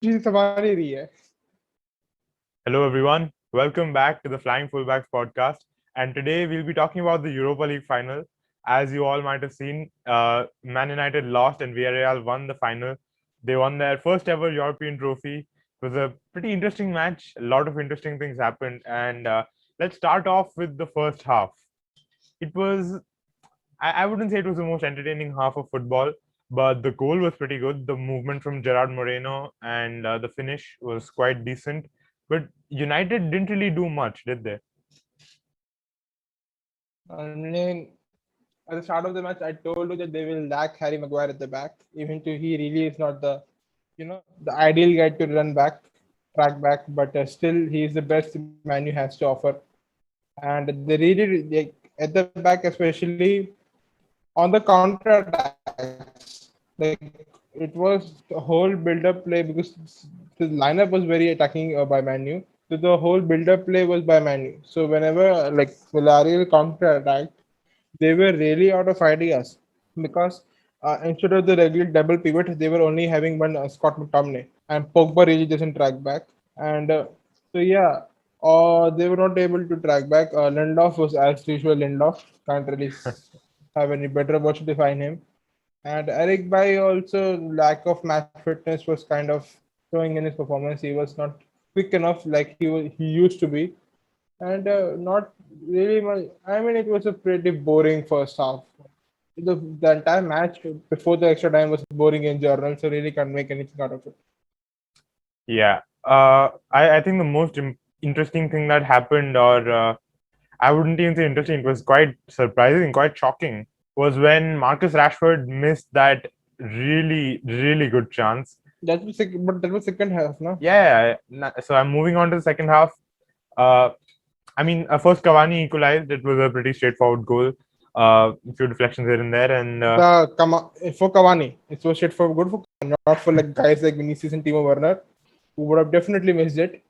चीज संभाल ही रही है. Hello, everyone. Welcome back to the Flying Fullbacks podcast. And today we'll be talking about the Europa League final. As you all might have seen, Man United lost and Villarreal won the final. They won their first ever European trophy. It was a pretty interesting match. A lot of interesting things happened. And let's start off with the first half. It was, I wouldn't say it was the most entertaining half of football, but the goal was pretty good. The movement from Gerard Moreno and the finish was quite decent. But United didn't really do much, did they? I mean, at the start of the match, I told you that they will lack Harry Maguire at the back. Even though he really is not the ideal guy to run back, track back, but still he is the best Manu has to offer. And they really at the back, especially on the counter attacks, like it was a whole build-up play because the lineup was very attacking by Manu. So the whole build-up play was by Manu. So whenever Villarreal counter-attacked, they were really out of ideas because instead of the regular double pivot, they were only having one Scott McTominay, and Pogba really doesn't track back. And so yeah, they were not able to track back. Lindelof was as usual. Lindelof can't really have any better words to define him. And Eric Bay also lack of match fitness was kind of showing in his performance. He was not quick enough like he used to be, and not really much. I mean, it was a pretty boring first half. The entire match before the extra time was boring in general, so really can't make anything out of it. Yeah. I think the most interesting thing that happened, or I wouldn't even say interesting, it was quite surprising, quite shocking, was when Marcus Rashford missed that really, really good chance. But that was second half, no? Yeah. So I'm moving on to the second half. Uh, first Cavani equalized. It was a pretty straightforward goal. A few deflections here and there, and For Cavani, it was shit for good for Cavani, not for like guys like Vinicius and Timo Werner, who would have definitely missed it.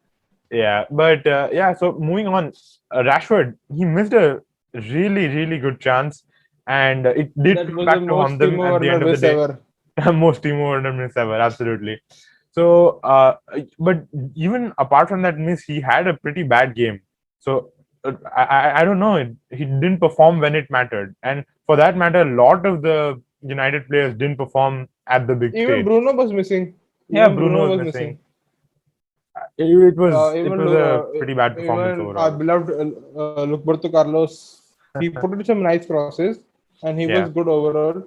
yeah, but so moving on, Rashford, he missed a really, really good chance, and it did That come was the back to most haunt them Timo at the Werner end of the miss day. ever. Most Timo Werner miss ever, absolutely. So, but even apart from that miss, he had a pretty bad game. So, I don't know, he didn't perform when it mattered, and for that matter, a lot of the United players didn't perform at the big Even stage. Bruno was missing. Yeah, Even Bruno Bruno was was missing. missing. It was a pretty bad performance Even our overall. beloved Roberto Carlos, he put in some nice crosses and he was Yeah. good overall.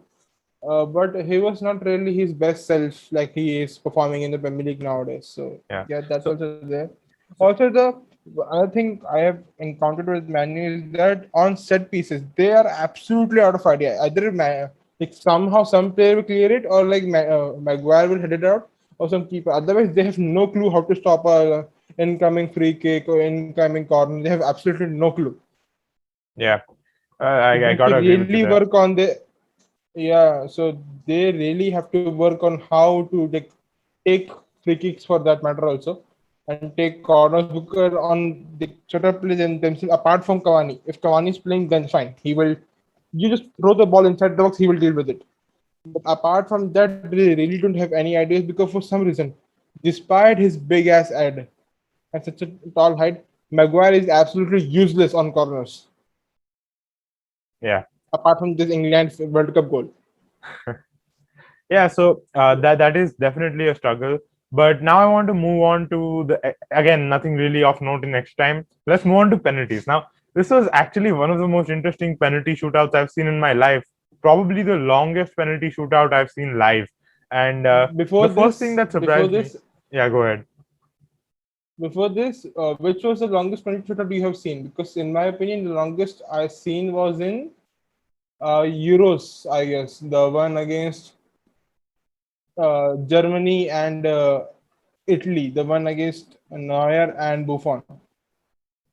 But he was not really his best self like he is performing in the Premier League nowadays. So Yeah. yeah, that's So, also there. so Also, the other thing I have encountered with Manu is that on set pieces they are absolutely out of idea. Either like somehow some player will clear it, or like Maguire will head it out, or some keeper. Otherwise, they have no clue how to stop a incoming free kick or incoming corner. They have absolutely no clue. yeah, They I have to gotta agree with you really there. work on the yeah. So they really have to work on how to like take free kicks for that matter also, and take corners because on the setup plays themselves apart from Cavani. If Cavani is playing, then fine. He will. You just throw the ball inside the box. He will deal with it. But apart from that, they really don't have any ideas because for some reason, despite his big ass head and such a tall height, Maguire is absolutely useless on corners. Yeah. Apart from this England World Cup goal. Yeah, so that is definitely a struggle. But now I want to move on to the again nothing really of note in next time. Let's move on to penalties. Now, this was actually one of the most interesting penalty shootouts I've seen in my life. Probably the longest penalty shootout I've seen live. And Before the first thing this, that before surprised me, this, yeah, go ahead. before this, which was the longest penalty shootout you have seen? Because in my opinion, the longest I seen was in Euros, I guess, the one against Germany and Italy, the one against Neuer and Buffon.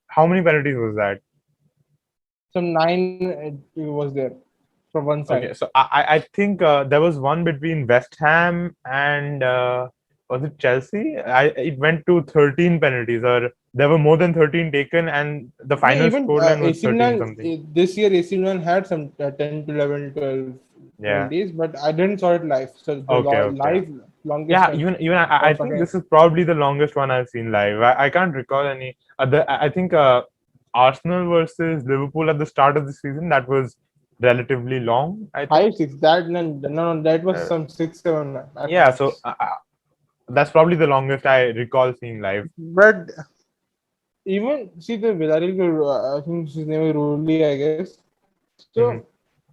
How many penalties was that? Some nine was there from one side. Okay, so I think there was one between West Ham and was it Chelsea? It went to 13 penalties, or there were more than 13 taken, and the Yeah, final even scoreline was AC 13 Milan something. this year AC Milan had some 10 to 11, 12. Yeah. penalties, but I didn't saw it live. So the Okay. Okay. live longest Yeah. one Even I was think this against. is probably the longest one I've seen live. I can't recall any other. I think Arsenal versus Liverpool at the start of the season, that was relatively long, I think. 5-6. That no, that was Uh, some 6-7 at yeah. So max. that's probably the longest I recall seeing live. But even see the Villareal, I think his name is Ruli, I guess. So Hmm.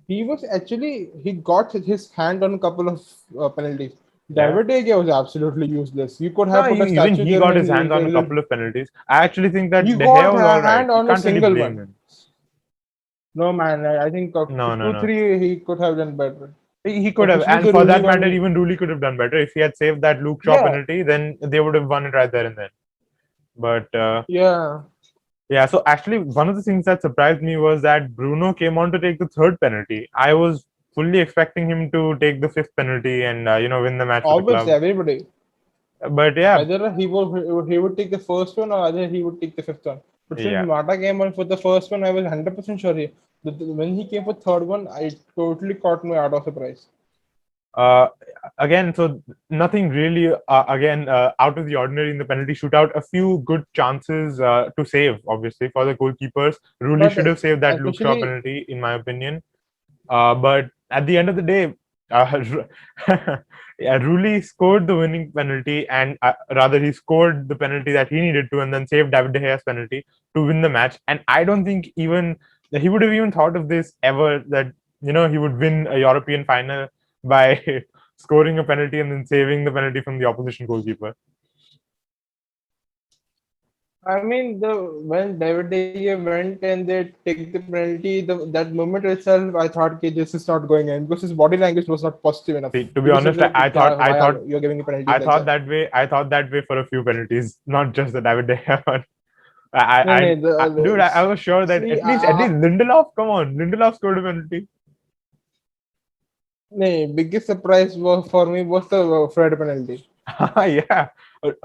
he was actually he got his hand on a couple of penalties. Yeah. David De Gea was absolutely useless. You could have No, put a even statue he there got and his hands on a couple of penalties. I actually think that he De Gea got was a all right. hand You on a can't really single blame one. him. No man, I think No, no, two no. three he could have done better, He could have, especially and the for Rooney that matter, one. even Rooney could have done better if he had saved that Luke Shaw Yeah, penalty. Then they would have won it right there and then. But yeah. yeah, so actually, one of the things that surprised me was that Bruno came on to take the third penalty. I was fully expecting him to take the fifth penalty and win the match for the Obviously, club. everybody. But yeah, Either he would take the first one or either he would take the fifth one. But since yeah. Mata came on for the first one, I was 100% sure when he came for third one, I totally caught me out of surprise. Uh, Again, so nothing really again out of the ordinary in the penalty shootout. A few good chances to save, obviously, for the goalkeepers. Ruli But should have saved that Luke Shaw especially, penalty, in my opinion. But at the end of the day, yeah, Ruli scored the winning penalty, and rather he scored the penalty that he needed to, and then saved David De Gea's penalty to win the match. And I don't think even he would have even thought of this ever, that he would win a European final by scoring a penalty and then saving the penalty from the opposition goalkeeper. I mean, when David De Gea went and they take the penalty, that moment itself, I thought, okay, this is not going in because his body language was not positive enough. See, to He be was just honest, like, I "Kya, thought, why I are thought, you're giving me penalties I like thought that?" that way. I thought that way for a few penalties, not just the David De Gea one. No, no, Dude, I was sure that see, at least Lindelof, come on, Lindelof scored a penalty. no, biggest surprise was for me was the Fred penalty. Yeah,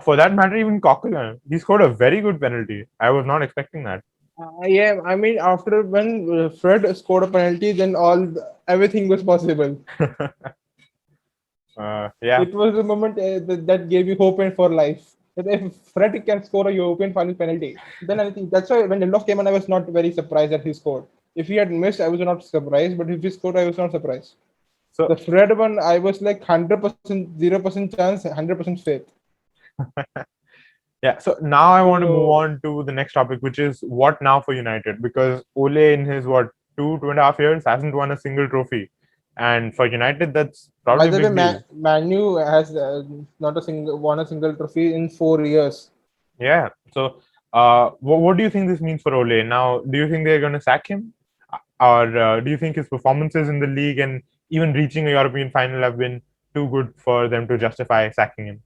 for that matter, even Coquelin, he scored a very good penalty. I was not expecting that. Yeah, I mean, after when Fred scored a penalty, then everything was possible. Yeah. It was a moment that gave you hope and for life. That if Fred can score a European final penalty, then I think that's why when Lindelof came on, I was not very surprised that he scored. If he had missed, I was not surprised. But if he scored, I was not surprised. The So Fred one, I was like 100%, 0% chance, 100% faith. yeah, so now I want to move So, on to the next topic, which is what now for United, because Ole in his what 2.5 years hasn't won a single trophy, and for United that's by probably a the way, big deal. Manu has not a single won a single trophy in 4 years. Yeah. So, what do you think this means for Ole? Now, do you think they're going to sack him, or do you think his performances in the league and even reaching a European final have been too good for them to justify sacking him?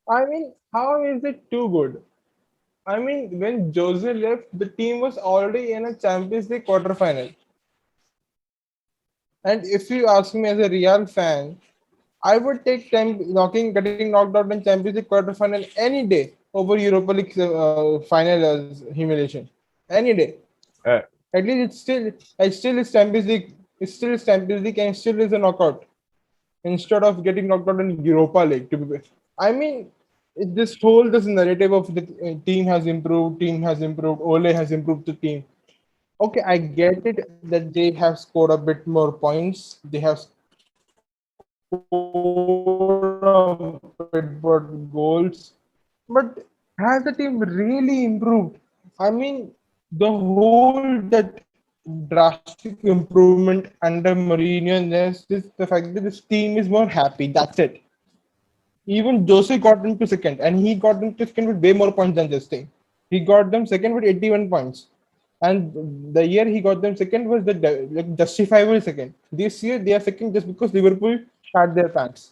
I mean, how is it too good? I mean, when Jose left, the team was already in a Champions League quarterfinal. And if you ask me as a Real fan, I would take getting knocked out in Champions League quarterfinal any day over Europa League final humiliation. Any day. Uh, At least it still is Champions League. It still is Champions League and still is a knockout instead of getting knocked out in Europa League. I mean, this narrative of the team has improved, Ole has improved the team. Okay, I get it that they have scored a bit more points. They have scored a bit more goals, but has the team really improved? I mean, the whole that drastic improvement under Mourinho, and this the fact that this team is more happy. That's it. Even Jose got into second, and he got into second with way more points than this thing. He got them second with 81 points. And the year he got them second was like justifiable second. This year they are second just because Liverpool had their pants.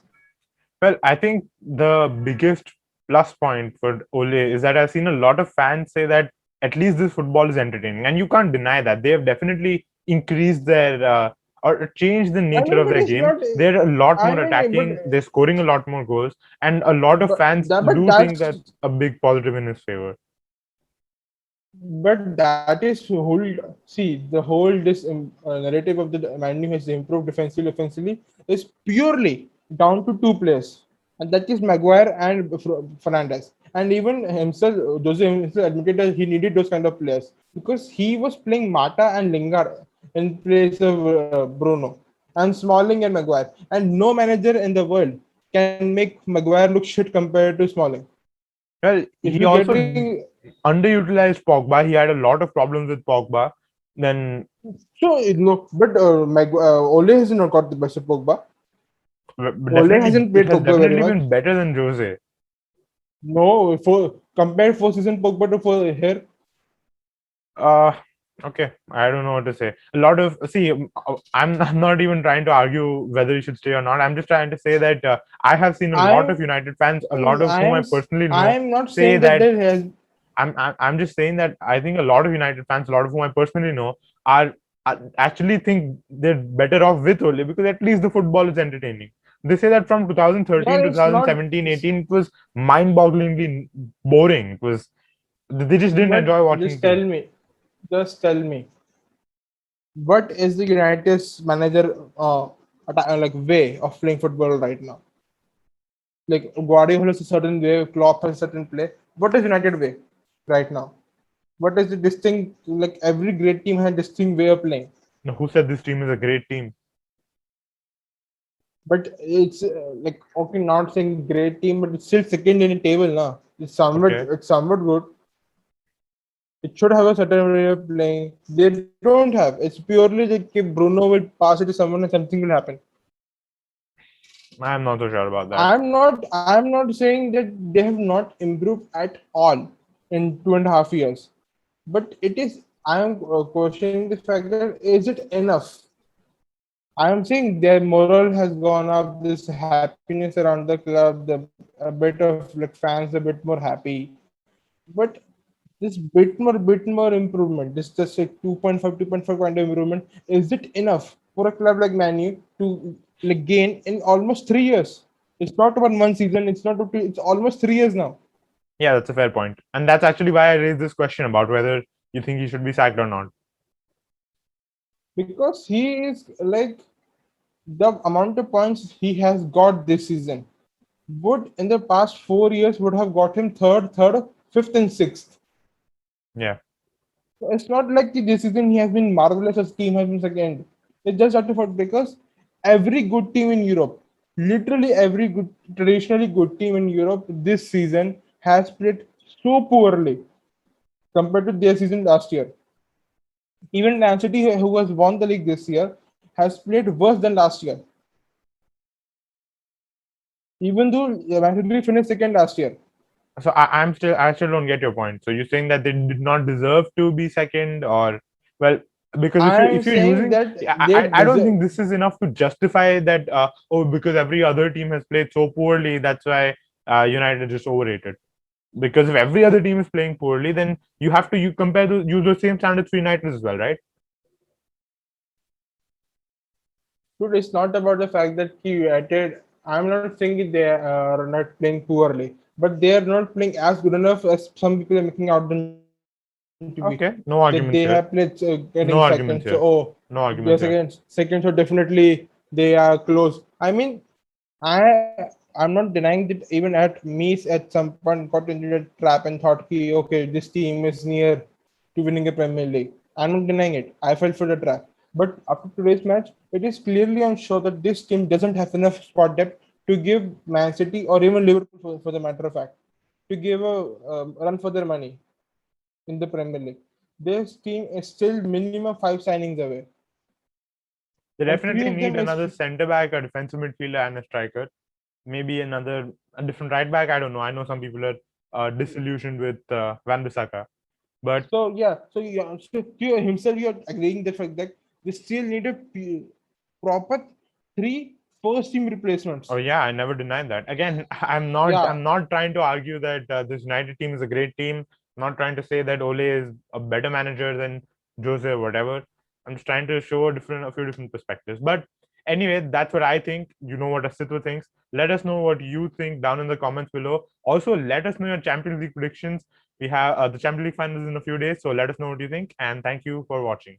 well, I think the biggest plus point for Ole is that I've seen a lot of fans say that at least this football is entertaining, and you can't deny that. They have definitely increased their or changed the I nature mean, of but their it's game. not. They're a lot I more mean, attacking. They're scoring a lot more goals, and a lot of fans but do think that's that's a big positive in his favor. But that is whole. See, the whole narrative of the Man U has improved defensively, offensively is purely down to two players, and that is Maguire and Fernandez. And even himself, Jose himself admitted that he needed those kind of players because he was playing Mata and Lingard in place of Bruno and Smalling and Maguire. And no manager in the world can make Maguire look shit compared to Smalling. Well, If he you're also getting underutilized Pogba. He had a lot of problems with Pogba. Then, so no, but Ole has not got the best of Pogba. Ole definitely, hasn't it played has Pogba very definitely much. been better than Jose. No, for compare four season Pogba to for here. Uh, okay, I don't know what to say. A lot of see, I'm not even trying to argue whether he should stay or not. I'm just trying to say that I have seen a lot of I'm United fans, a lot of whom I personally know, I'm not say saying that that there has. I'm just saying that I think a lot of United fans, a lot of whom I personally know, are actually think they're better off with Ole because at least the football is entertaining. They say that from Yeah, 2013 to it's not. 2017, 18, it was mind-bogglingly boring. It was they just didn't But enjoy watching teams. just tell me, what is the United's manager like way of playing football right now? Like Guardiola has a certain way, Klopp has a certain play. What is United way right now? What is the distinct? Like every great team has a distinct way of playing. Now, who said this team is a great team? But it's like okay, not saying great team, but it's still second in the table now. Okay. It's somewhat good. It should have a certain way of playing. They don't have. It's purely like if Bruno will pass it to someone and something will happen. I'm not so sure about that. I'm not saying that they have not improved at all in 2.5 years. But it is I'm questioning the fact that is it enough? I'm saying their moral has gone up, this happiness around the club, a bit of like fans a bit more happy. But this bit more improvement, this just like 2.5 kind of improvement, is it enough for a club like Manu to like gain in almost 3 years? It's not about one season, it's almost 3 years now. Yeah, that's a fair point. And that's actually why I raised this question about whether you think he should be sacked or not. Because he is like the amount of points he has got this season would in the past 4 years would have got him third, fifth, and sixth. Yeah. So it's not like this season he has been marvelous. His team has been second. It's just out of because every good team in Europe, literally every good, traditionally good team in Europe this season has played so poorly compared to their season last year. Even Man City, who has won the league this year, has played worse than last year. Even though Man City finished second last year. So I still don't get your point. So you're saying that they did not deserve to be second, or well, because I'm if you're saying using, that yeah, they I don't deserve. think this is enough to justify that. Oh, because every other team has played so poorly, that's why United is just overrated. Because if every other team is playing poorly, then you have to you compare the use the same standards for United as well, right? Dude, it's not about the fact that he United. I'm not saying they are not playing poorly, but they are not playing as good enough as some people are making out them to be. That they have Okay, played no arguments getting here. second. So No oh, arguments here. they're No second. arguments here. Second, so definitely they are close. I mean, I'm not denying that even at me at some point got into the trap and thought, okay, this team is near to winning a Premier League. I'm not denying it. I fell for the trap. But after today's match, it is clearly on show that this team doesn't have enough squad depth to give Man City or even Liverpool, for the matter of fact, to give a run for their money in the Premier League. This team is still minimum 5 signings away, They and three definitely of need them is another centre back, a defensive midfielder, and a striker. Maybe a different right back. I don't know. I know some people are disillusioned with Van Bissaka, but So you himself, you're agreeing the fact that they still need a proper three first team oh replacements. yeah, I never denied that. Again, Yeah, I'm not trying to argue that this United team is a great team. I'm not trying to say that Ole is a better manager than Jose or whatever. I'm just trying to show a few different perspectives. But anyway, that's what I think. You know what Asitwa thinks. Let us know what you think down in the comments below. Also, let us know your Champions League predictions. We have the Champions League finals in a few days, so let us know what you think. And thank you for watching.